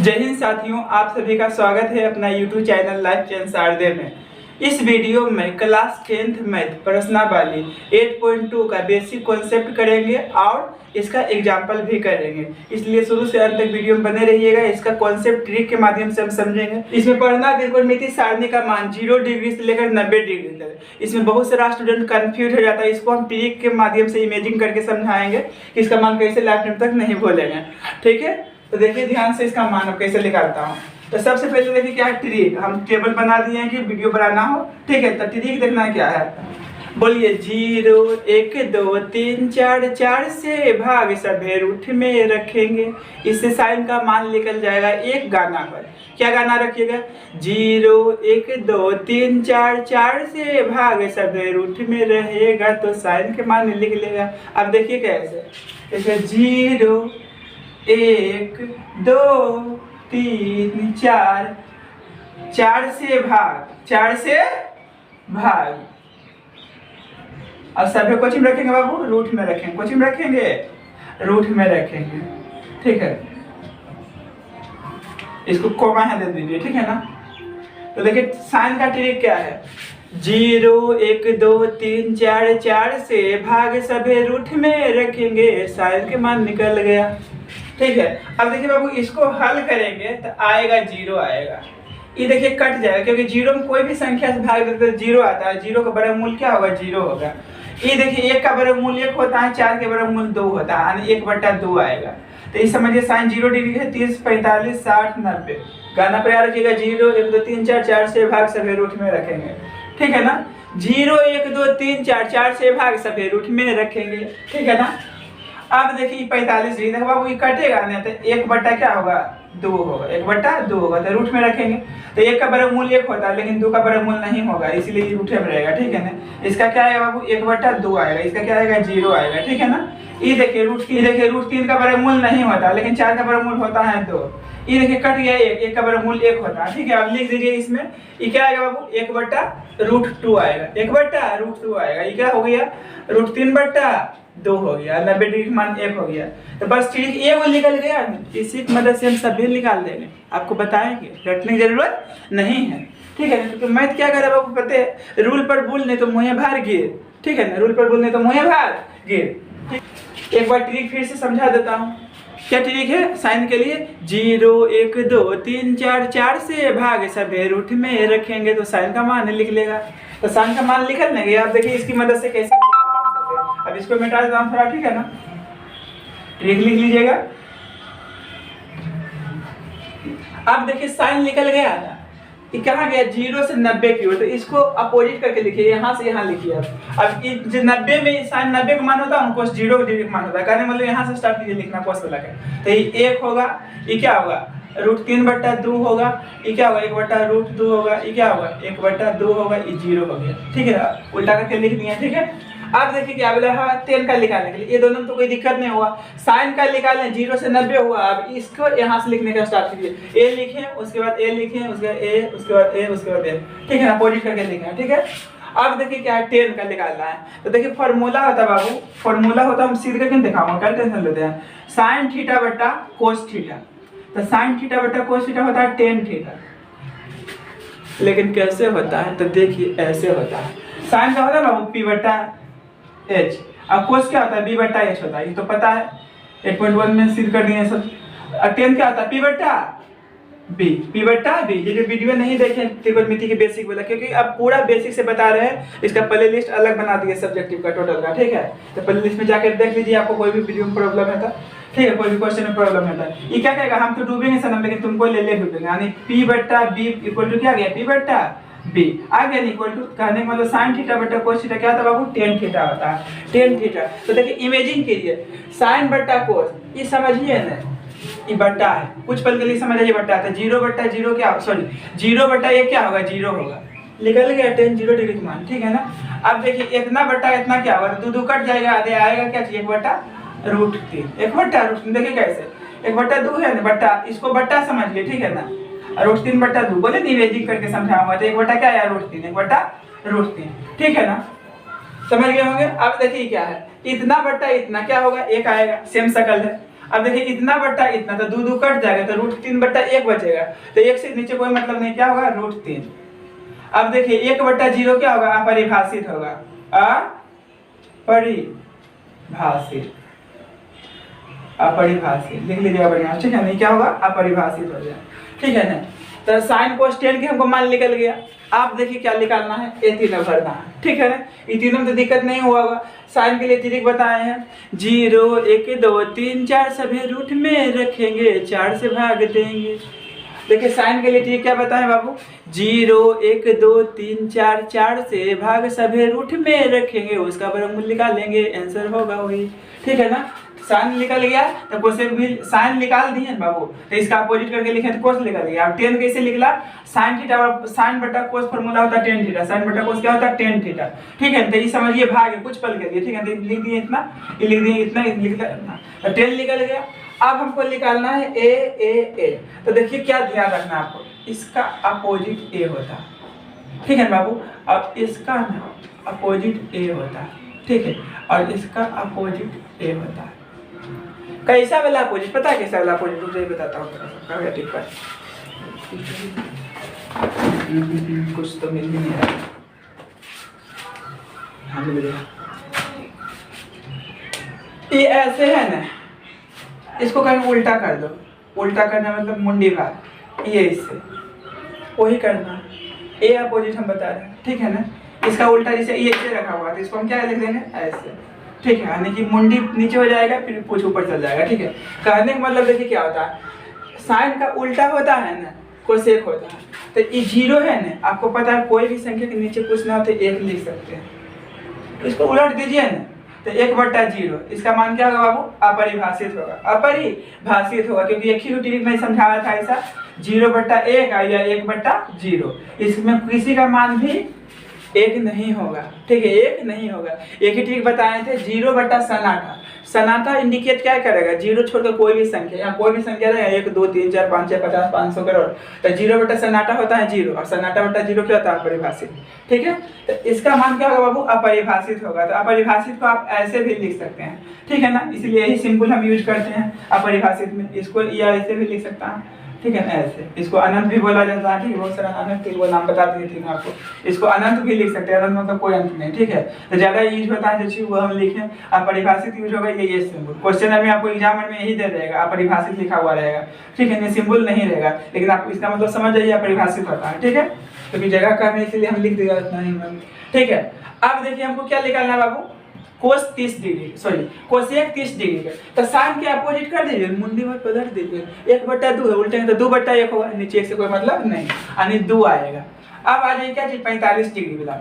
जय हिंद साथियों, आप सभी का स्वागत है अपना YouTube चैनल लाइफ चेंज शारदे में। इस वीडियो में क्लास 10th मैथ प्रश्नावली 8.2 का बेसिक कॉन्सेप्ट करेंगे और इसका एग्जाम्पल भी करेंगे, इसलिए शुरू से अंत तक वीडियो में बने रहिएगा। इसका कॉन्सेप्ट ट्रिक के माध्यम से हम समझेंगे। इसमें पढ़ना त्रिकोणमिति सारणी का मान 0 डिग्री से लेकर 90 डिग्री तक। इसमें बहुत सारा स्टूडेंट कंफ्यूज हो जाता है, इसको हम ट्रिक के माध्यम से इमेजिंग करके समझाएंगे कि इसका मान कैसे लाइफ टाइम तक नहीं भूलेंगे। ठीक है, तो देखिए ध्यान से इसका मान अब कैसे निकालता हूँ। तो सबसे पहले देखिए क्या है ट्रिक, हम टेबल बना दिए हैं कि वीडियो बनाना हो। ठीक है, तो ट्रिक देखना क्या है, बोलिए 0 1 2 3 4 4 से भाग सभी रूट में रखेंगे। इससे साइन का मान निकल जाएगा एक गाना पर। क्या गाना रखिएगा, 0 1 2 3 4 4 से भाग सभी रूट में रहेगा, तो साइन के मान लिख लेगा। अब देखिए कैसे, 0 1 2 3 4 4 से भाग और सभी कोचिंग में रखेंगे बाबू, रूट में रखेंगे, कोचिंग में रखेंगे, रूट में रखेंगे। ठीक है, इसको कोमा है दे दीजिए। ठीक है ना, तो देखिए साइन का ट्रिक क्या है, 0 1 2 3 4 4 से भाग सभी रूट में रखेंगे, साइन के मान निकल गया। ठीक है, अब देखिए बाबू इसको हल करेंगे तो आएगा 0 आएगा। ये देखिए कट जाएगा क्योंकि 0 में कोई भी संख्या से भाग देते तो 0 आता है। 0 का वर्गमूल क्या होगा, 0 होगा। ये देखिए 1 का वर्गमूल 1 होता है, 4 के वर्गमूल 2 होता है, यानी 1/2 आएगा। तो ये समझिए साइन 0 डिग्री है, 30 45 60 90। गाना प्रयास रखिएगा, 0 1 2 3 4 4 से भाग सभी रूट में रखेंगे। ठीक है ना, 0 1 2 3 4 4 से भाग सभी रूट में रखेंगे। ठीक है ना, अब देखिए 45 डिग्री देखो बाबू, ये कटेगा नहीं तो 1 क्या होगा, 2 होगा, 1/2 होगा, तो रूट में रखेंगे। तो 1 का वर्गमूल 1 होता है, लेकिन 2 का वर्गमूल नहीं होगा, इसलिए रूट में रहेगा। ठीक है ना, इसका क्या आएगा बाबू, 1/2 आएगा, इसका क्या आएगा, 0 आएगा। ठीक है ना, ये देखिए रूट 3 का वर्गमूल नहीं होता, लेकिन 4 का वर्गमूल होता है 2। ये देखिए कट गया, 1 का वर्गमूल 1 होता है। ठीक है, अब लिख दीजिए इसमें, ये क्या आएगा बाबू, 1/√2 आएगा, 1/√2 आएगा। ये क्या हो गया, √3/2 हो गया, 90 डिग्री मान 1 हो गया। तो बस ठीक ये वो निकल गया। इसी की मदद से हम सभी निकाल देंगे, आपको बताएंगे, रटने की जरूरत नहीं है। ठीक है ना, तो मैथ क्या करे आपको पता है, रूल पर भूल नहीं तो मुँह भार गिर। ठीक है ना, रूल पर भूल नहीं तो मुँह भार गिर। एक बार ट्रिक फिर से समझा देता हूँ। क्या ट्रिक है साइन के लिए, 0 1 2 3 4 4 से भाग सभी रूट में रखेंगे, तो साइन का मान लिख लेगा। तो साइन का मान लिख लेंगे। आप देखिए इसकी मदद से कैसे, अब इसको मिटा देता हूं थोड़ा। ठीक है ना, ट्रिक लिख लीजिएगा। अब देखिए साइन निकल गया ना, ये कहाँ गया, 0 से 90 की ओर, तो इसको अपोजिट करके लिखिए, यहाँ से यहाँ लिखिए। अब जो 90 में साइन 90 का मान होता है, उनको 0 डिग्री का मान होता है, कहने मतलब यहाँ से स्टार्ट कीजिए लिखना, कोस लगा है। तो ये 1 होगा, ये क्या होगा, √3/2 होगा, ये क्या होगा, 1/√2 होगा, ये क्या होगा, 1/2 होगा, ये 0 हो गया। ठीक है, उल्टा करके लिख दिया। ठीक है, अब देखिए क्या बोला है, 10 का निकालने के लिए, ये दोनों में तो कोई दिक्कत नहीं हुआ। साइन का निकालने 0 से 90 हुआ, अब इसको यहाँ से लिखने का स्टार्ट कीजिए। ए लिखें, उसके बाद ए लिखें, उसके बाद ए, उसके बाद ए, उसके बाद ए। ठीक है ना, अपोजिट करके लिखें। ठीक है, अब देखिए क्या है, 10 का निकालना है। तो देखिए फॉर्मूला होता है बाबू, फॉर्मूला होता है, हम सीधे करके दिखाऊंगा, क्या टेंशन लेते हैं, साइन थीटा बटा कोस थीटा। तो साइन थीटा बटा कोस थीटा होता है tan थीटा, लेकिन कैसे होता है, तो देखिए ऐसे होता है। साइन का होता है बाबू P/H, अब कोस क्या होता है, B/H होता है, ये तो पता है, 8.1 में सिद्ध कर दिए सब। tan क्या होता है, P/B। ये जो वीडियो नहीं देखे त्रिकोणमिति के बेसिक वाला, क्योंकि अब पूरा बेसिक से बता रहे हैं, इसका प्ले लिस्ट अलग बना दिए सब्जेक्टिव का टोटल का। ठीक है, तो प्ले लिस्ट में जाकर देख लीजिए, आपको कोई भी वीडियो में प्रॉब्लम है तो। ठीक है, कोई भी क्वेश्चन में प्रॉब्लम है तो ये क्या कहेगा, हम तो डूबेंगे सनम, लेकिन तुमको ले डूबेंगे, यानी P/B इक्वल टू क्या गया, P/B आ गया, इक्वल टू कहने का मतलब साइन थीटा बटा कोस थीटा क्या होता है बाबू, tan थीटा होता है, tan थीटा। तो देखिए इमेजिंग कीजिए, साइन बटा कोस, ये समझिए ना, ये बट्टा है, कुछ पल के लिए समझ आइए, बट्टा था, 0/0 क्या, सॉरी 0/1 क्या होगा, 0 होगा, निकल गया tan 0 डिग्री का मान। ठीक है ना, अब देखिए इतना बट्टा इतना क्या होगा, 2 कट जाएगा, आधे आएगा क्या, 1/√3, 1/√3। देखिए कैसे, 1/2 है ना बट्टा, इसको बट्टा समझिए। ठीक है ना, √3/2 बोले इमेजिंग करके समझाऊंगा, तो 1 क्या है, √3, 1/√3। ठीक है ना, समझ गए होंगे। अब देखिए क्या है, इतना बट्टा इतना क्या होगा, 1 आएगा, सेम शकल है। अब देखिए इतना बट्टा इतना, तो दो दो कट जाएगा, तो √3/1 बचेगा, तो 1 से नीचे कोई मतलब नहीं, क्या होगा √3। अब देखिए 1/0 क्या होगा, अपरिभाषित होगा, अपरिभाषित, अपरिभाषित लिख लीजिएगा बढ़िया, ठीक है नहीं, क्या होगा अपरिभाषित हो गया, ठीक है ना। तो साइन कोस टेन के हमको मान निकल गया। आप देखिए क्या निकालना है, ये तीनों भरना है, ठीक है ना। ये तीनों में तो दिक्कत नहीं हुआ होगा। साइन के लिए ट्रिक बताए हैं, 0 1 2 3 4 सभी रूट में रखेंगे, 4 से भाग देंगे। देखिए साइन के लिए ट्रिक क्या बताएं बाबू, 0 1 2 3 4 4 से भाग सभी रूट में रखेंगे, उसका वर्गमूल निकालेंगे, आंसर होगा वही, ठीक है ना। साइन निकल गया तो कोसेक भी साइन निकाल दिए बाबू, तो इसका अपोजिट करके लिखे तो कोस निकल गया। अब टेन कैसे निकला, साइन थीटा और साइन बटा कोस फॉर्मूला होता है टेन थीटा, साइन बटा कोस क्या होता है टेन थीटा, ठीक है। तो ये समझिए भाग है कुछ पल के लिए, ठीक है, तो लिख दिए इतना, ये लिख दिए इतना, लिख दिया, तो टेन निकल गया। अब हमको निकालना है ए। तो देखिए क्या ध्यान रखना है आपको, इसका अपोजिट ए होता है, ठीक है बाबू। अब इसका ना अपोजिट ए होता है, ठीक है, और इसका अपोजिट ए होता है। कैसा वाला अपोजिट पता है, कैसा वाला अपोजिट मुझे बताता हूँ सबका, ठीक है। कुछ तो मिल ही नहीं रहा, हाँ मिल गया। ये ऐसे है ना, इसको कहीं उल्टा कर दो, उल्टा करना मतलब मुंडी भाग, ये इससे वही करना, ए अपोजिट हम बता रहे हैं, ठीक है ना। इसका उल्टा जैसे ये ऐसे रखा हुआ है, तो इसको हम क्या लिख देंगे ऐसे, ठीक है, यानी कि मुंडी नीचे हो जाएगा फिर पूछ ऊपर चल जाएगा, ठीक है। कहने का मतलब देखिए क्या होता है, साइन का उल्टा होता है ना कोसेक होता है, तो ये 0 है ना, आपको पता है कोई भी संख्या के नीचे कुछ ना हो तो 1 लिख सकते हैं, तो इसको उलट दीजिए ना, तो 1/0, इसका मान क्या होगा बाबू, अपरिभाषित होगा, अपरिभाषित होगा, क्योंकि एक ही ट्रिक में समझाया था ऐसा, 0/1 या 1/0, इसमें किसी का मान भी 1 नहीं होगा, ठीक है, 1 नहीं होगा। एक ही ट्रिक बताए थे, 0/सन्नाटा, सन्नाटा इंडिकेट क्या करेगा, 0 छोड़कर कोई भी संख्या, यहाँ कोई भी संख्या रहेगा 1 2 3 4 5 6 50 500 करोड़, तो 0/सन्नाटा होता है 0, और सन्नाटा/0 क्या होता है अपरिभाषित, ठीक है। तो इसका मान क्या होगा बाबू, अपरिभाषित होगा। तो अपरिभाषित को आप ऐसे भी लिख सकते हैं, ठीक है ना, इसलिए यही सिंबल हम यूज करते हैं अपरिभाषित में, इसको या ऐसे भी लिख सकता हूँ, ठीक है ना, ऐसे। इसको अनंत भी बोला जाता है, ठीक है, बहुत सारा अनंत के वो नाम बता दिए थे आपको, इसको अनंत भी लिख सकते हैं, अनंत मतलब कोई अंत नहीं, ठीक है। तो ज्यादा यूज होता है जो चीज वो हम लिखें, अपरिभाषित यूज होगा ये सिंबल, क्वेश्चन में आपको एग्जाम में यही दे रहेगा, अपरिभाषित लिखा हुआ रहेगा, ठीक है, सिंबल नहीं रहेगा, लेकिन आप इसका मतलब समझ जाइए अपरिभाषित होता है, ठीक है, क्योंकि जगह कम है इसलिए हम लिख देगा उतना ही, ठीक है। अब देखिए हमको क्या निकालना है बाबू, कोस 30 डिग्री, सॉरी कोसेक 30 डिग्री का, तो साइन के अपोजिट कर दीजिए, मुंडी में पलट दीजिए, 1/2 है, उल्टे तो 2/1 होगा, नीचे 1 से कोई मतलब नहीं, यानी 2 आएगा। अब आ जाए क्या चीज 45 डिग्री वाला,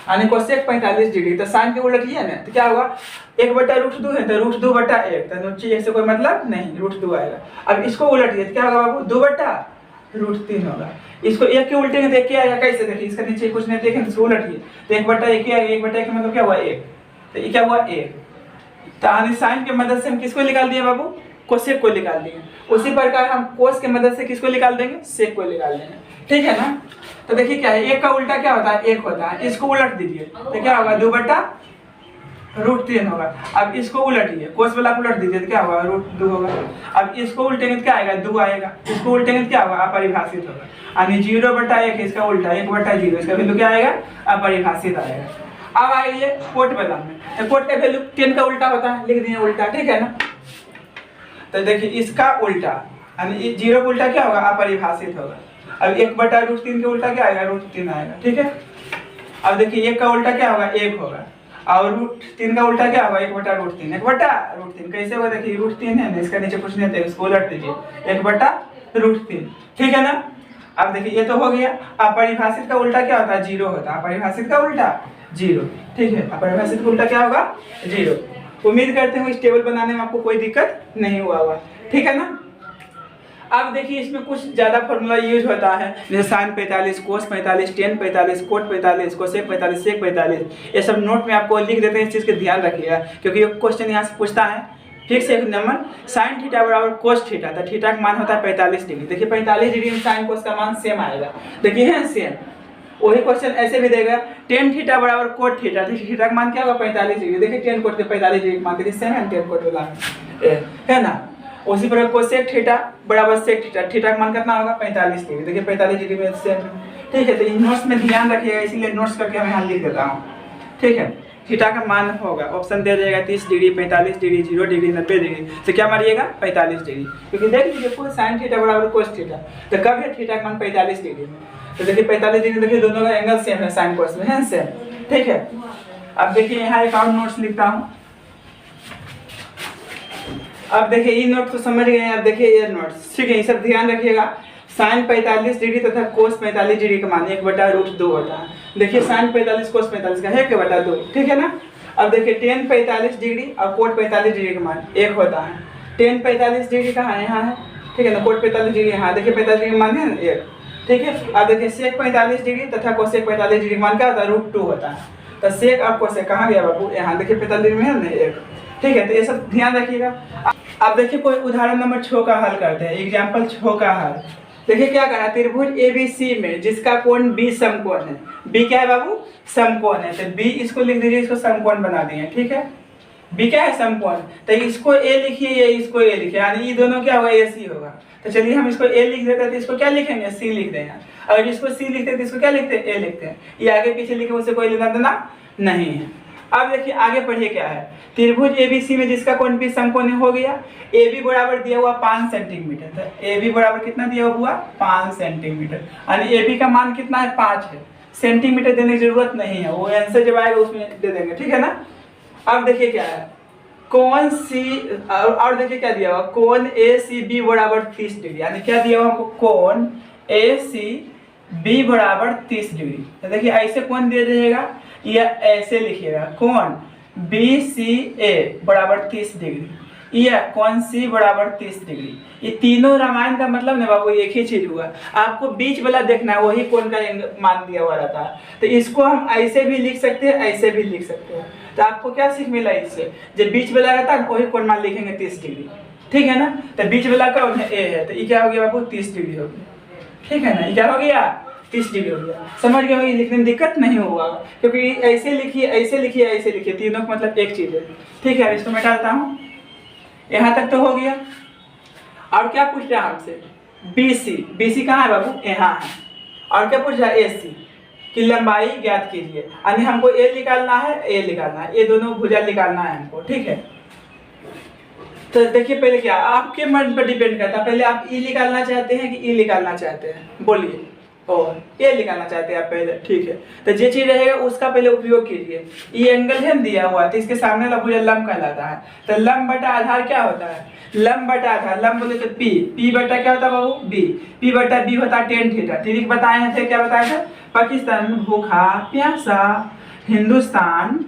यानी कोसेक 45 डिग्री, तो साइन के उलटिए ना, तो क्या होगा 1/√2 है, तो √2/1, तो नीचे 1 से कोई मतलब नहीं, √2 आएगा। अब इसको उलटिए तो क्या होगा बाबू, 2/√3 होगा। इसको 1 के उल्टे में देख के आएगा, कैसे देखिए, इसका नीचे कुछ नहीं देखें, इसको उलटिए, तो 1/1 आएगा, 1/1 का मतलब क्या हुआ 1, तो ये क्या हुआ 1। तो यानी साइन की मदद से हम किसको निकाल दिए बाबू, कोसेक को निकाल दिए। उसी प्रकार हम कोस की मदद से किसको निकाल देंगे, सेक को निकाल देंगे, ठीक है ना। तो देखिए क्या है, 1 का उल्टा क्या होता है 1 होता है, इसको उलट दीजिए तो क्या होगा 2/√3 होगा। अब इसको उलटिए, कोस वाला उलट दीजिए तो क्या होगा √2 होगा। अब इसको उल्टेंगे तो क्या आएगा 2 आएगा, इसको उल्टेंगे तो क्या होगा अपरिभाषित होगा, यानी 0/1 इसका उल्टा 1/0, इसका वैल्यू क्या आएगा अपरिभाषित आएगा। अब आइए कोट वाला में, तो कोट का वैल्यू 10 का उल्टा होता है, लिख दिए उल्टा, ठीक है ना। तो देखिए इसका उल्टा यानी 0 का उल्टा क्या होगा अपरिभाषित होगा। अब 1/√3 के उल्टा क्या आएगा √3 आएगा, ठीक है। अब देखिए 1 का उल्टा क्या होगा 1 होगा, और √3 का उल्टा क्या होगा 1/√3, 1/√3 कैसे होगा, देखिए √3 है ना, इसका नीचे कुछ नहीं है, इसको उलट दीजिए 1/√3, ठीक है ना। अब देखिए ये तो हो गया। अपरिभाषित का उल्टा क्या होता है 0 होता है, अपरिभाषित का उल्टा 0, ठीक है, अपरिभाषित का उल्टा क्या होगा 0। उम्मीद करते हैं इस टेबल बनाने में आपको कोई दिक्कत नहीं हुआ होगा, ठीक है ना। अब देखिए इसमें कुछ ज्यादा फॉर्मूला यूज होता है, जैसे साइन 45, कोस 45, टेन 45, कोट 45, कोसेक 45, सेक 45, ये सब नोट में आपको लिख देते हैं, इस चीज का ध्यान रखिएगा, क्योंकि ये क्वेश्चन यहाँ से पूछता है। फिर से एक नंबर साइन थीटा बराबर कोस थीटा, तो थीटा का मान होता है 45 डिग्री। देखिए 45 डिग्री में साइन कोस का मान सेम आएगा, देखिए है सेम। वही क्वेश्चन ऐसे भी देगा टेन थीटा बराबर कोट थीटा, तो थीटा का मान क्या होगा 45 डिग्री। देखिए टेन कोट के 45 डिग्री मान, देखिए सेम है टेन कोट वाला है ना। उसी प्रकार कोसेक थीटा बराबर सेक थीटा, थीटा का मान कितना होगा 45 डिग्री। देखिए 45 डिग्री में सेम, ठीक है। तो इन नोट्स में ध्यान रखिएगा, इसीलिए नोट्स करके मैं यहाँ लिख देता हूँ, ठीक है। थीटा का मान होगा, ऑप्शन दे जाएगा 30 डिग्री, 45 डिग्री, 0 डिग्री, 90 डिग्री। तो क्या मारिएगा 45 डिग्री, क्योंकि देख लीजिए कोई साइन थीटा बराबर कोस थीटा, तो कब है थीटा का मान 45 डिग्री में। तो देखिए 45 डिग्री, देखिए दोनों का एंगल सेम है, साइन कोस में है सेम, ठीक है। अब देखिए यहाँ एक और नोट्स लिखता हूँ। अब देखिए ये नोट तो समझ गए हैं, अब देखिए ये नोट्स, ठीक है। ये सब ध्यान रखिएगा। साइन 45 डिग्री तथा कोस 45 डिग्री का मान 1/√2 होता है। देखिए साइन 45 कोस 45 का है 1/2, ठीक है ना। अब देखिए टेन 45 डिग्री और कोट 45 डिग्री का मान 1 होता है। टेन 45 डिग्री कहाँ है, यहाँ है, ठीक है ना। कोट 45 डिग्री यहाँ, देखिए 45 डिग्री का मान है ना 1, ठीक है। अब देखिए सेक 45 डिग्री तथा कोसेक 45 डिग्री का मान क्या होता है, √2 होता है। तो सेक और कोसेक कहाँ गया बाबू, यहाँ देखिए 45 डिग्री में है ना 1, ठीक है। तो ये सब ध्यान रखिएगा। अब देखिए कोई उदाहरण नंबर 6 का हल करते हैं, एग्जाम्पल 6 का हल। देखिए क्या कहा, त्रिभुज ABC में जिसका कोण B समकोण है। B क्या है बाबू, समकोण है। तो B इसको लिख दीजिए, इसको समकोण बना दिए, ठीक है। B क्या है, समकोण। तो इसको A लिखिए, ये इसको A लिखिए, यानी ये दोनों क्या होगा, AC होगा। तो चलिए हम इसको A लिख देते हैं, तो इसको क्या लिखेंगे, C लिख देंगे। अगर इसको C लिखते हैं तो इसको क्या लिखते हैं, A लिखते हैं। ये आगे पीछे लिखे उससे कोई लेना देना नहीं है। अब देखिए आगे पढ़िए क्या है, त्रिभुज ABC में जिसका कोण B समकोण हो गया। AB बराबर दिया हुआ 5 सेंटीमीटर, तो AB बराबर कितना दिया हुआ, 5 सेंटीमीटर, यानी AB का मान कितना है, 5 है। सेंटीमीटर देने की जरूरत नहीं है, वो आंसर जब आएगा उसमें दे देंगे, ठीक है ना। अब देखिए क्या है, कोण C, और देखिए क्या दिया हुआ, कोण ACB बराबर 30 डिग्री, यानी क्या दिया हुआ हमको, कोण ACB बराबर 30 डिग्री। तो देखिए ऐसे कोण दे दीजिएगा या ऐसे लिखिएगा, कोण BCA बराबर 30 डिग्री या कोण C बराबर 30 डिग्री। ये तीनों रामायण का मतलब ना बाबू एक ही चीज हुआ, आपको बीच वाला देखना है, वही कोण का मान दिया हुआ रहता है। तो इसको हम ऐसे भी लिख सकते हैं, ऐसे भी लिख सकते हैं। तो आपको क्या सीख मिला इससे, जब बीच वाला रहता है वही कोण मान लिखेंगे 30 डिग्री, ठीक है ना। तो बीच वाला कौन है, A है, तो ये क्या हो गया बाबू, 30 डिग्री हो गया, ठीक है ना। ये क्या हो गया, 30 डिग्री हो गया। समझ गए, ये लिखने में दिक्कत नहीं होगा, क्योंकि ऐसे लिखिए, ऐसे लिखिए, ऐसे लिखिए, तीनों का मतलब एक चीज है, ठीक है। इसको मैं डालता हूँ, यहाँ तक तो हो गया। और क्या पूछ रहा है हमसे, BC कहाँ है बाबू, यहाँ है। और क्या पूछ रहा है, AC की लंबाई ज्ञात कीजिए, यानी हमको A निकालना है, A निकालना है, ये दोनों भुजा निकालना है हमको, ठीक है। तो देखिए पहले क्या, आपके मन पर डिपेंड करता है, पहले आप E निकालना चाहते हैं कि E निकालना चाहते हैं, बोलिए। और A निकालना चाहते हैं आप पहले, ठीक है। तो जो चीज रहेगा उसका पहले उपयोग कीजिए। ये एंगल है दिया हुआ, तो इसके सामने वाला भुजा लंब कहलाता है। तो लंब बटा आधार क्या होता है, लंब बटा आधार, लंब बोले तो P बटा क्या होता है बाबू, B, P बटा B होता है tan थीटा। ठीक बताए थे, क्या बताए थे, पाकिस्तान भूखा प्यासा, हिंदुस्तान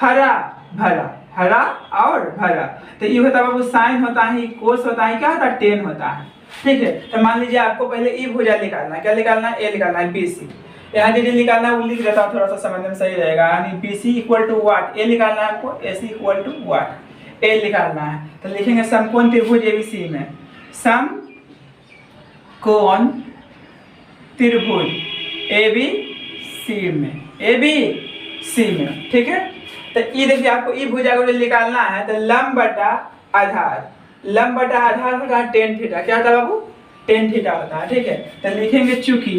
हरा भरा, हरा और भरा। तो ये होता है बाबू साइन होता है, कोस होता है, क्या होता है, टेन होता है, ठीक है। तो मान लीजिए आपको पहले ई भुजा निकालना है, क्या निकालना है, ए निकालना है, BC। यहाँ जो निकालना है वो लिख देता हूँ, थोड़ा सा समझने में सही रहेगा। यानी BC इक्वल टू वाट, ए निकालना है आपको, AC इक्वल टू वाट, ए निकालना है। तो लिखेंगे समकोण त्रिभुज ABC में, सम कोण त्रिभुज ABC में, ABC में, ठीक है। तो ये देखिए आपको ई भुजा को निकालना है, तो लंब बटा आधार, लंब बटा आधार होता है tan थीटा, क्या होता है बाबू, tan थीटा होता है, ठीक है। तो लिखेंगे चूंकि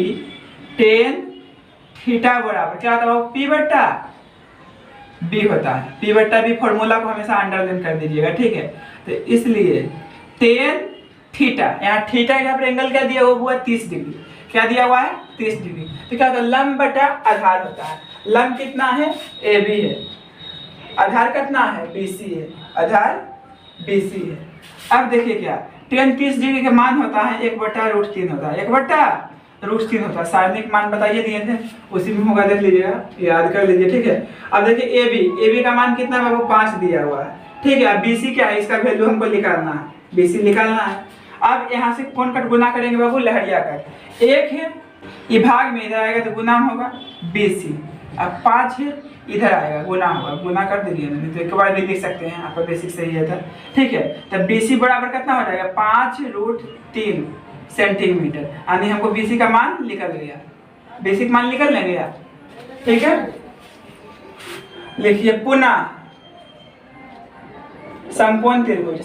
tan थीटा बराबर क्या होता है बाबू, P बटा B होता है। P बटा B फॉर्मूला को हमेशा अंडरलाइन कर दीजिएगा, ठीक है। तो इसलिए tan थीटा, यहाँ थीटा के यहाँ पर एंगल क्या दिया हुआ है, 30 डिग्री, क्या दिया हुआ है, 30 डिग्री। तो क्या होता है, लंब बटा आधार होता है। लंब कितना है, AB है, आधार कितना है, BC है, आधार BC है। अब देखिए क्या, tan 30 डिग्री का मान होता है 1/√3 होता है, 1/√3 होता है। सारणिक मान बताइए दिए थे, उसी में होगा, देख लीजिएगा, याद कर लीजिए, ठीक है। अब देखिए AB का मान कितना है बाबू, 5 दिया हुआ है, ठीक है। अब BC क्या है, इसका वैल्यू हमको निकालना है, BC निकालना है। अब यहाँ से कौन कट गुना करेंगे बाबू, लहरिया कट, 1 है ये भाग में इधर आएगा तो गुना होगा BC, अब 5 है इधर आएगा गुना होगा, गुना कर दीजिए, नहीं तो एक बार भी लिख सकते हैं, आपका बेसिक सही है था, ठीक है। तब BC बराबर कितना हो जाएगा, 5√3 सेंटीमीटर, यानी हमको BC का मान निकल गया, बेसिक मान निकल लेंगे आप, ठीक है। लिखिए पुनः समकोण त्रिभुज,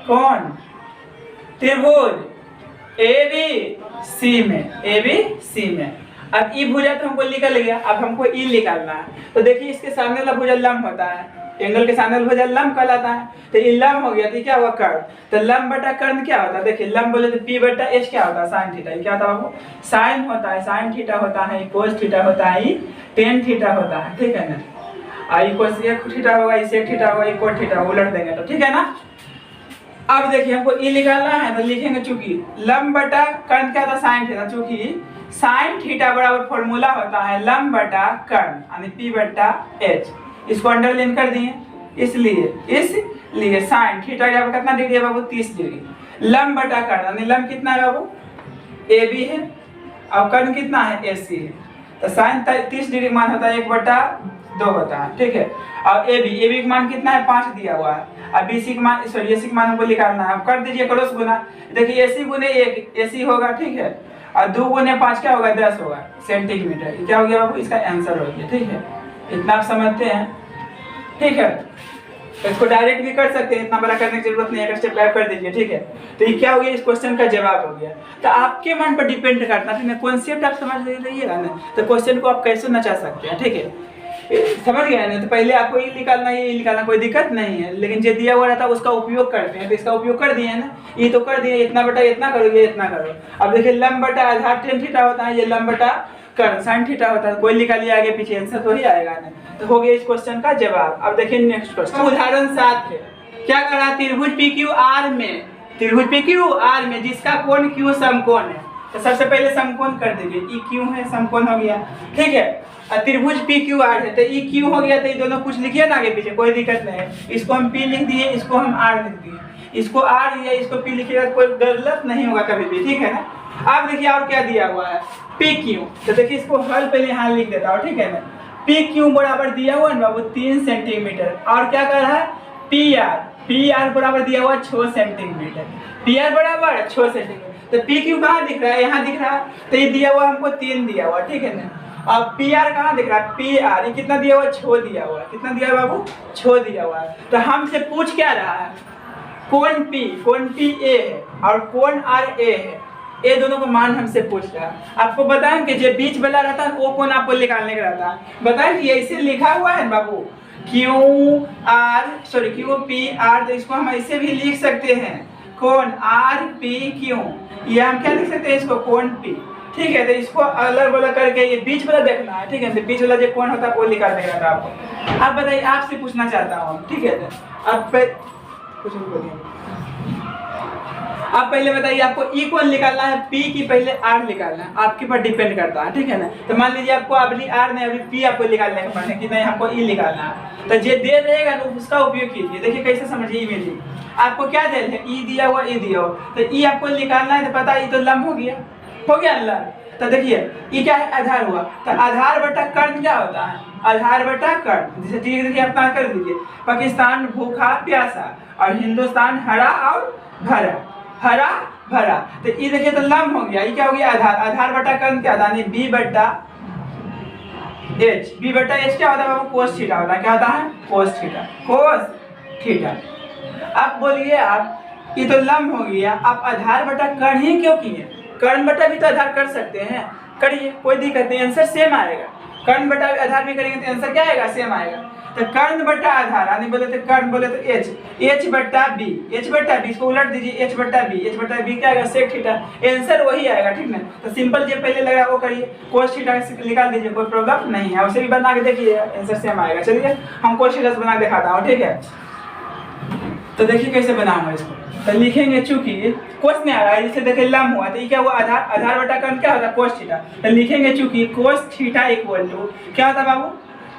कौन त्रिभुज ए बी सी में। अब ई भुजा तो हमको निकल गया, अब हमको ई निकालना है। तो देखिए इसके सामने वाला भुजा लंब होता है, एंगल के सामने वाला भुजा लंब कहलाता है। तो ये लंब हो गया तो क्या हुआ कर्ण। तो लंब बटा कर्ण क्या होता है, देखिए लंब बोले तो पी बटा एच क्या होता है साइन थीटा। क्या होता है बाबू, साइन होता है, साइन थीटा होता है, कोस थीटा होता है, टेन थीटा होता है, ठीक है ना। आई कोस एक थीटा होगा, इसे थीटा होगा, एक कोट थीटा उलट देंगे तो ठीक है ना। अब देखिए हमको ई निकालना है तो लिखेंगे चूंकि लंब बटा कर्ण क्या था साइन थीटा, चूंकि साइन थीटा बराबर फॉर्मूला होता है लंब बटा कर्ण यानी पी बटा एच। इसको अंडरलाइन कर दिए, इसलिए साइन थीटा यहाँ पर कितना डिग्री है बाबू 30 डिग्री। लंब बटा कर्ण यानी लंब कितना है बाबू ए बी है और कर्ण कितना है ए सी है। तो साइन 30 डिग्री मान होता है 1/2 होता है, ठीक है। और ए बी का मान कितना है 5 दिया हुआ है। अब बी सी का मान सॉरी ए सी का मान हमको निकालना है। अब कर दीजिए क्रॉस गुना, देखिए ए सी गुने 1 ए सी होगा, ठीक है। और 2 गुने 5 क्या होगा 10 होगा सेंटीमीटर। ये क्या हो गया बाबू इसका आंसर हो गया, ठीक है। इतना आप समझते हैं, ठीक है। तो इसको डायरेक्ट भी कर सकते हैं, इतना बड़ा करने की जरूरत नहीं है, एक स्टेप बैक कर दीजिए, ठीक है। तो ये क्या हो गया इस क्वेश्चन का जवाब हो गया। तो आपके मन पर डिपेंड करता है, कॉन्सेप्ट आप समझ रहिएगा ना तो क्वेश्चन को आप कैसे नचा सकते हैं, ठीक है। समझ गए ना। तो पहले आपको ये निकालना है, ये निकालना कोई दिक्कत नहीं है, लेकिन जो दिया हुआ रहता है उसका उपयोग करते हैं। तो इसका उपयोग कर दिए ना, ये तो कर दिए, इतना बटा इतना करो, ये इतना करो। अब देखिए लंब बटा आधार टेन थीटा होता है, ये लंब बटा कर्ण साइन थीटा होता है। कोई निकालिए आगे पीछे, आंसर तो ही आएगा ना। तो हो गया इस क्वेश्चन का जवाब। अब देखिए नेक्स्ट क्वेश्चन उदाहरण 7 है। क्या करा, त्रिभुज पी क्यू आर में, त्रिभुज पी क्यू आर में जिसका कोण क्यू समकोण है। तो सबसे पहले समकोण कर दीजिए, ई क्यू है समकोण हो गया, ठीक है। त्रिभुज पी क्यू आर है तो ई क्यू हो गया, तो ये दोनों कुछ लिखिए ना आगे पीछे, कोई दिक्कत नहीं है। इसको हम पी लिख दिए, इसको हम आर लिख दिए, इसको आर या इसको पी लिखिएगा, कोई गलत नहीं होगा कभी भी, ठीक है ना। अब देखिए और क्या दिया हुआ है पी क्यू। तो देखिए इसको हल पहले यहाँ लिख देता हूँ, ठीक है ना। पी क्यू बराबर दिया हुआ है बाबू 3 सेंटीमीटर। और क्या कर रहा है पी आर बराबर दिया हुआ 6 सेंटीमीटर। पी आर बराबर 6 सेंटीमीटर। तो पी क्यू कहाँ दिख रहा है, यहाँ दिख रहा है। तो ये दिया हुआ हमको 3 दिया हुआ, ठीक है ना। अब पी आर कहाँ दिख रहा है, पी आर ये कितना दिया हुआ 6 दिया हुआ है। कितना दिया हुआ बाबू 6 दिया हुआ है। तो हमसे पूछ क्या रहा है, कोण पी ए है और कोण आर ए है, ये दोनों को मान हमसे पूछ रहा है। आपको बताएं कि जो बीच वाला रहता है वो कोण आपको निकालने का रहता है। बताएं कि ऐसे लिखा हुआ है बाबू क्यू पी आर, तो इसको हम ऐसे भी लिख सकते हैं कोण आर पी क्यू, ये हम क्या लिख सकते हैं इसको कोण पी, ठीक है। तो इसको अलग अलग करके ये बीच वाला देखना है, ठीक है। तो बीच वाला जो कोण होता है वो निकालने का रहता है आपको। आप बताइए, आपसे पूछना चाहता हूँ, ठीक है। अब कुछ आप पहले बताइए आपको ई कोण निकालना है, पी की पहले आर निकालना है, आपके पर डिपेंड करता है, ठीक है ना। तो मान लीजिए आपको अभी आर नहीं अभी पी आपको निकालने का मन है कि नहीं हमको ई निकालना है, तो जे दे रहेगा तो उसका उपयोग कीजिए। देखिए कैसे समझिए, ई में आपको क्या दे रहे ई दिया हुआ ई दिया हुआ, तो ई आपको निकालना है तो पता ई तो लंब हो गया लंब। तो देखिए ई क्या है आधार हुआ, तो आधार बटा कर्ण क्या होता है, आधार बटा कर्ण। जैसे देखिए अपना कर दीजिए, पाकिस्तान भूखा प्यासा और हिंदुस्तान हरा और भरा। तो ये देखिए तो लंब हो गया, ये क्या हो गया आधार बटा कर्ण क्या होता है बी बटा एच क्या होता है बाबू कोस थीटा होता है। क्या होता है कोस थीटा। अब बोलिए आप ये तो लंब हो गया, आप आधार बटा कर्ण ही क्यों किए, कर्ण बटा भी तो आधार कर सकते हैं, करिए कोई दिक्कत नहीं, आंसर सेम आएगा। कर्ण बटा आधार भी करेंगे तो आंसर क्या आएगा सेम आएगा। तो कर्ण बटा आधार यानी बोले तो कर्ण बोले तो एच बटा बी, इसको उलट दीजिए एच बटा बी क्या आएगा सेक थीटा, आंसर वही आएगा, ठीक ना। तो सिंपल जो पहले लगा वो करिए, कोस थीटा निकाल दीजिए, कोई प्रॉब्लम नहीं है, उसे भी बना के देखिए आंसर सेम आएगा। चलिए हम कोस थीटा बना के दिखाता हूँ, ठीक है। तो देखिए कैसे बनाऊंगा इसको, तो लिखेंगे चूंकि कोस नहीं आ रहा है, जैसे देखिए लंब हुआ तो ये क्या हुआ आधार बटा कर्ण क्या होता है कोस थीटा। तो लिखेंगे चूंकि कोस थीटा इक्वल टू क्या होता है बाबू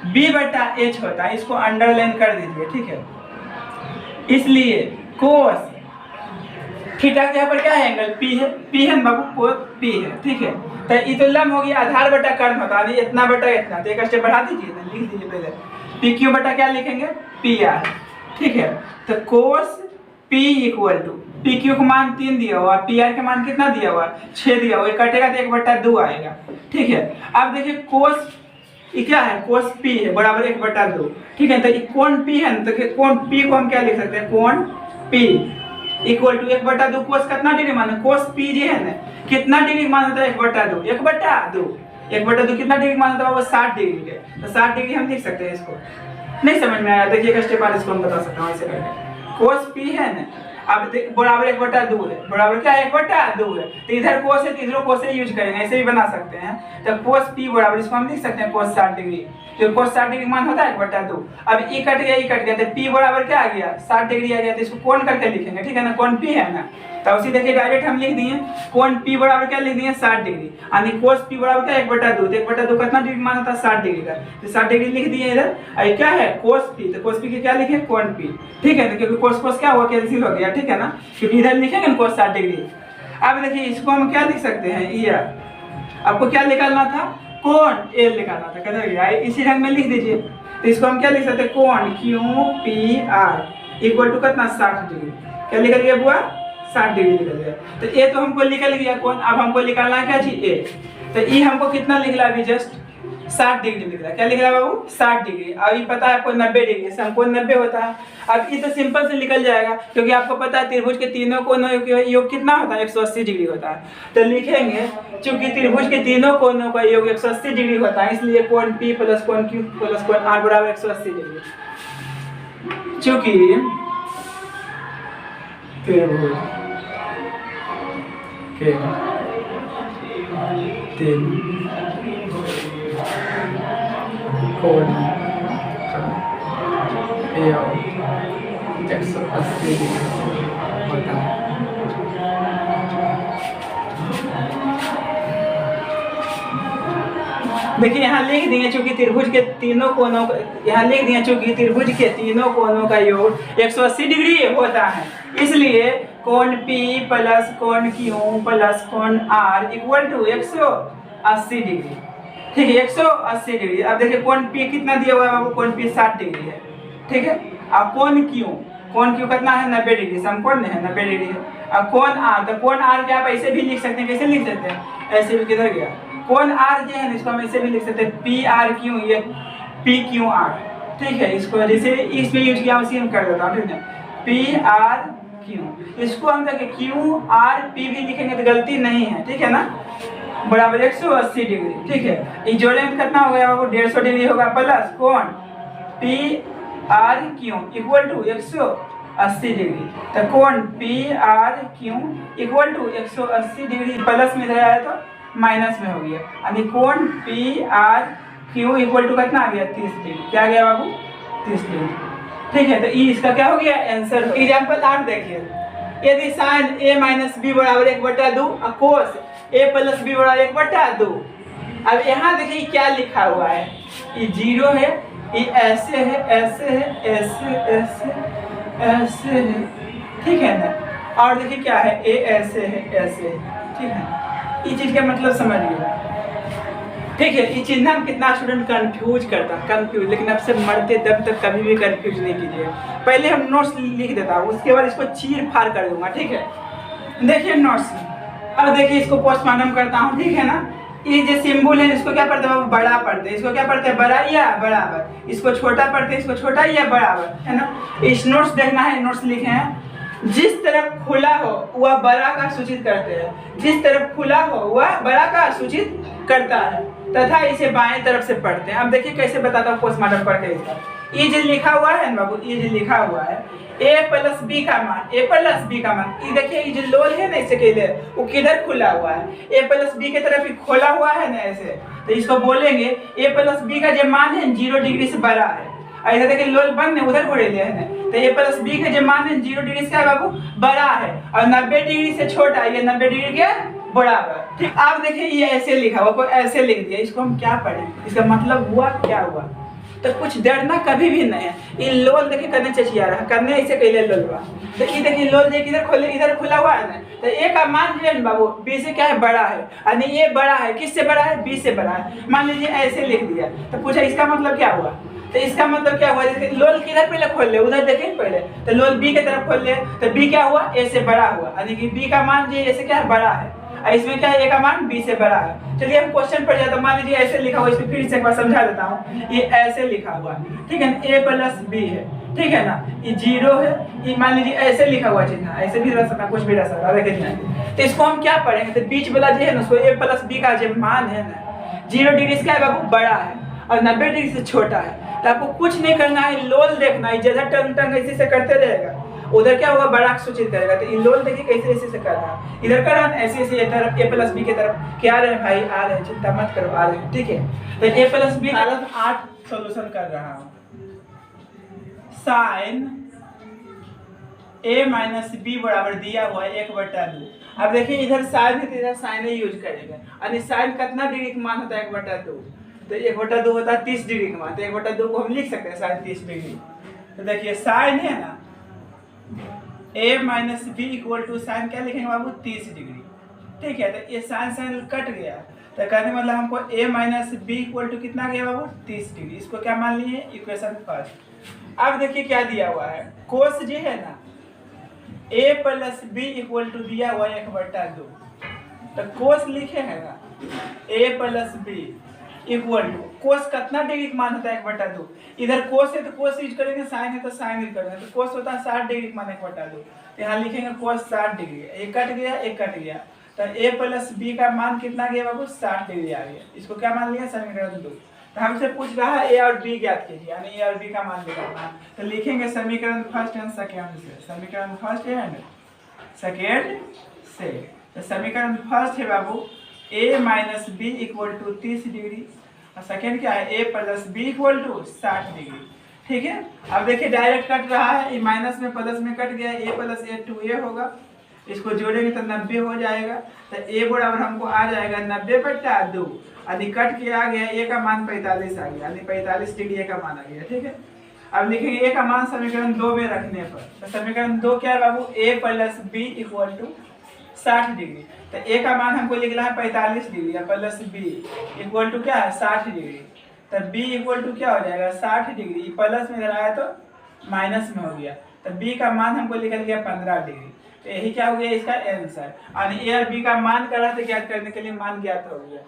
बी बटा एच होता है, इसको अंडरलाइन कर दीजिए, ठीक है। इसलिए कोस थीटा के यहाँ पर क्या है एंगल पी है बाबू कोस पी है, ठीक है। तो ये तो लंब हो गया, आधार बटा कर्ण होता है इतना बटा इतना, तो एक स्टेप बढ़ा दीजिए, लिख दीजिए पहले पी क्यू बटा क्या लिखेंगे पी आर, ठीक है। तो cos P equal to P Q का मान 3 दिया हुआ, पी आर का मान कितना दिया हुआ 6 दिया हुआ, कटेगा तो 1/2 आएगा, ठीक है। अब देखिए कोस ये क्या है कोस पी है बराबर 1/2, ठीक है। तो ये कोण पी है ना, तो कोण पी को हम क्या लिख सकते हैं कोण पी, इक्वल टू 1/2 कोस कितना डिग्री माना, कोस पी जे है ना कितना डिग्री माना था 1/2, 1/2 1/2 कितना डिग्री माना था वो 60 डिग्री है। तो 60 डिग्री हम लिख सकते हैं। इसको नहीं समझ में आया, देखिए स्टेप बाद इसको हम बता सकता हूँ ऐसे करके। कोस पी है ना, अब बराबर 1/2 है, बराबर क्या है 1/2 है, तो इधर कोस है तो इधर कोस यूज करेंगे, ऐसे भी बना सकते हैं। तो कोस पी बराबर इसको हम लिख सकते हैं कोस 60 डिग्री, जो कोस 60 डिग्री मान होता है 1/2। अब ई कट गया, तो पी बराबर क्या आ गया 60 डिग्री आ गया, तो इसको कोण करके लिखेंगे, ठीक है ना, कोण पी है ना। तो उसी देखिए डायरेक्ट हम लिख दिए कोण पी बराबर क्या लिख दिए 60 डिग्री, यानी कोस पी बराबर क्या 1/2, तो 1/2 कितना डिग्री माना था 60 डिग्री का, तो 60 डिग्री लिख दिए इधर। अब क्या है कोस पी, तो कोस पी के क्या लिखे कोण पी, ठीक है, तो क्योंकि कोस कोस क्या हुआ कैंसिल हो गया, ठीक है ना, क्योंकि इधर लिखेंगे कोस 60 डिग्री। अब देखिए इसको हम क्या लिख सकते हैं, ये आपको क्या निकालना था कोण ए निकालना था, किधर गया, इसी रंग में लिख दीजिए। तो इसको हम क्या लिख सकते हैं कोण Q P R equal to कितना 60 डिग्री, क्या निकल गया बुआ 60 डिग्री निकल गया। तो ए तो हमको निकल गया कोण, अब हमको निकालना है क्या जी ए, तो ई हमको कितना निकला अभी जस्ट 60 डिग्री निकला, क्या निकला बाबू 60 डिग्री। अभी पता है आपको 90 डिग्री से हमको 90 होता है। अब ये तो सिंपल से निकल जाएगा क्योंकि आपको पता है त्रिभुज के तीनों कोणों का योग कितना होता है 180 डिग्री होता है। तो लिखेंगे चूंकि त्रिभुज के तीनों कोणों का योग 180 डिग्री होता है, इसलिए कोण P प्लस कोण Q प्लस कोण R बराबर 180 डिग्री। चूंकि त्रिभुज के तीन कोण योग 180 डिग्री होता है। देखिए यहाँ लिख दिए चूंकि त्रिभुज के तीनों कोणों का, यहाँ लिख दिए चूंकि त्रिभुज के तीनों कोणों का योग 180 डिग्री होता है, इसलिए कोण P प्लस कोण Q प्लस कोण R इक्वल टू 180 डिग्री, ठीक है 180 डिग्री। अब देखिए कोण P कितना दिया हुआ है बाबू, कोण P 60 डिग्री है, ठीक है। अब कोण Q कितना है 90 डिग्री, समकोण है 90 डिग्री है। अब कोण R, तो कोण R क्या आप ऐसे भी लिख सकते हैं, कैसे लिख सकते हैं, ऐसे भी किधर गया कोण R जो है इसको हम ऐसे भी लिख सकते हैं PRQ, ये PQR, ठीक है। इसको जैसे इसमें यूज किया उसी हम कर देता हूँ, ठीक है PRQ, इसको हम देखिए QRP भी लिखेंगे तो गलती नहीं है, ठीक है ना, बराबर 180 डिग्री, ठीक है। इस जोड़े में कितना हो गया बाबू 150 डिग्री होगा प्लस कोण PRQ इक्वल टू 180 डिग्री, तो कोण PRQ equal to 180 degree, plus में इधर आया तो माइनस में हो गया, यानी कोण PRQ इक्वल टू कितना आ गया 30 डिग्री, क्या गया बाबू 30 डिग्री, ठीक है। तो ई इसका क्या हो गया आंसर। एग्जांपल 8 देखिए, यदि sin a माइनस b बराबर 1/2 और cos a प्लस b बराबर 1/2। अब यहाँ देखिए क्या लिखा हुआ है, ये 0 है, ये ऐसे है ऐसे है ऐसे ऐसे ऐसे है, ठीक है ना, और देखिए क्या है a ऐसे है ऐसे है, ठीक है। ये चीज का मतलब समझिए, ठीक है। ये चीज ना कितना स्टूडेंट कंफ्यूज करता है, कंफ्यूज, लेकिन अब से मरते दम तक कभी भी कंफ्यूज नहीं कीजिए। पहले हम नोट्स लिख देता हूँ, उसके बाद इसको चीर फाड़ कर दूंगा, ठीक है। देखिए नोट्स, अब देखिए इसको पोस्टमार्टम करता हूँ, ठीक है ना। ये जो सिंबल है इसको क्या पढ़ते हैं बड़ा पढ़ते हैं, इसको क्या पढ़ते हैं बड़ा या बराबर, इसको छोटा पढ़ते हैं, इसको छोटा या बराबर, है ना। इस नोट्स देखना है, नोट्स लिखे हैं जिस तरफ खुला हो वह बड़ा का सूचित करते हैं, जिस तरफ खुला हो वह बड़ा का सूचित करता है तथा इसे बाएं तरफ से पढ़ते हैं। अब देखिए कैसे बताता हूँ पोस्टमार्टम पढ़ के इसका। ये जो लिखा हुआ है ना बाबू, ये जो लिखा हुआ है a प्लस बी का मान, a प्लस बी का मान, ये देखिए ये जो लोल है ना इससे कहले वो किधर खुला हुआ है, a प्लस बी की तरफ ही खोला हुआ है ना ऐसे, तो इसको बोलेंगे a प्लस बी का जो मान है 0 डिग्री से बड़ा है। ऐसा देखिए लोल बंद है उधर घोड़े है, तो a प्लस बी का जो मान है 0 डिग्री से बाबू बड़ा है और 90 डिग्री से छोटा है, ये 90 डिग्री के बराबर, ठीक। आप देखिए ये ऐसे लिखा हुआ, कोई ऐसे लिख दिया, इसको हम क्या पढ़ें, इसका मतलब हुआ क्या हुआ। तो कुछ डरना कभी भी नहीं है। ये लोल देखिए करने चचिया रहा, करने ऐसे कहले लोलवा, तो ये देखिए लोल देखिए इधर खोले, इधर खुला हुआ है ना, तो ए का मान जो है ना बाबू बी से क्या है बड़ा है, यानी ये बड़ा है, किससे बड़ा है बी से बड़ा है। मान लीजिए ऐसे लिख दिया, तो पूछा इसका मतलब क्या हुआ, तो इसका मतलब क्या हुआ, जैसे लोल किधर पहले खोल ले, उधर देखें पहले, तो लोल बी की तरफ खोल ले, तो बी क्या हुआ ए से बड़ा हुआ, यानी कि बी का मान जो ऐसे क्या है बड़ा है, इसमें क्या है ए का मान बी से बड़ा है। चलिए हम क्वेश्चन पर जाते हैं, मान लीजिए ऐसे लिखा हुआ, इसको फिर से एक बार समझा देता हूँ। ये ऐसे लिखा हुआ है, ठीक है, ए प्लस बी है, ठीक है ना। ये जीरो है, ये मान लीजिए ऐसे लिखा हुआ चिन्ह, ऐसे भी रह सकता, कुछ भी रह सकता है। तो इसको हम क्या पढ़ेंगे, तो बीच वाला जो है ना उसको a प्लस बी का जो मान है ना 0 डिग्री इसका है बाबू बड़ा है और 90 डिग्री से छोटा है। तो आपको कुछ नहीं करना है, लोल देखना है, जैसा टंग टंग ऐसे से करते रहेगा उधर क्या होगा बड़ा सूचित करेगा। तो इन लोल देखिए कैसे ऐसे से कर रहा है, इधर कर रहा है ऐसे ऐसे ये तरफ a प्लस बी की तरफ क्या आ रहे हैं भाई, आ रहे हैं, चिंता मत करो आ रहे हैं, ठीक है। तो a प्लस बी का 8 सॉल्यूशन कर रहा हूँ। साइन a माइनस बी बराबर दिया हुआ है 1/2। अब देखिए इधर साइन है तो इधर साइन ही यूज करेंगे, यानी साइन कितना डिग्री का मान होता है 1/2, तो 1/2 होता है 30 डिग्री का मान, तो 1/2 को हम लिख सकते हैं साइन 30 डिग्री। तो देखिए साइन है ना a minus B equal to sine क्या लिखेंगे बाबू 30 डिग्री, ठीक है। तो ये साइन साइन कट गया, तो कहने मतलब हमको a minus B equal to कितना गया बाबू 30 डिग्री, इसको क्या मान लिए इक्वेशन फर्स्ट। अब देखिए क्या दिया हुआ है, कोस जो है ना a plus B equal to दिया हुआ है 1/2, तो कोस लिखे है ना a plus B equal to cos कितना डिग्री का मान होता है 1/2, इधर कोस है तो कोस यूज करेंगे, साइन है तो साइन यूज करेंगे, तो कोस होता है 60 डिग्री का मान 1/2, तो यहाँ लिखेंगे कोस 60 डिग्री, एक कट गया एक कट गया, तो a प्लस बी का मान कितना गया बाबू 60 डिग्री आ गया, इसको क्या मान लिया समीकरण 2। तो हमसे पूछ रहा है a और b ज्ञात कीजिए, यानी a और b का मान निकालना, तो लिखेंगे समीकरण फर्स्ट एंड सेकेंड से, समीकरण फर्स्ट एंड सेकेंड से। तो समीकरण फर्स्ट है बाबू a minus B equal to 30 degree और सेकेंड क्या है a plus B equal to 60 degree, ठीक है। अब देखिए डायरेक्ट कट रहा है, ये माइनस में प्लस में कट गया, a प्लस a 2a होगा, इसको जोड़ेंगे तो 90 हो जाएगा, तो a बराबर हमको आ जाएगा 90/2, यानी कट के आ गया a का मान 45 आ गया, यानी 45 डिग्री a का मान आ गया, ठीक है। अब लिखेंगे a का मान समीकरण 2 में रखने पर, तो समीकरण 2 क्या है बाबू a plus B equal to 60 degree, तो a का मान हमको लिखना है 45 degree plus b equal to क्या है 60 डिग्री, तो b इक्वल टू क्या हो जाएगा 60 डिग्री, प्लस में इधर आया तो माइनस में हो गया, तो b का मान हमको निकल गया 15 डिग्री। तो यही क्या हो गया इसका आंसर, यानी a और b का मान कर रहा था ज्ञात करने के लिए मान ज्ञात हो गया।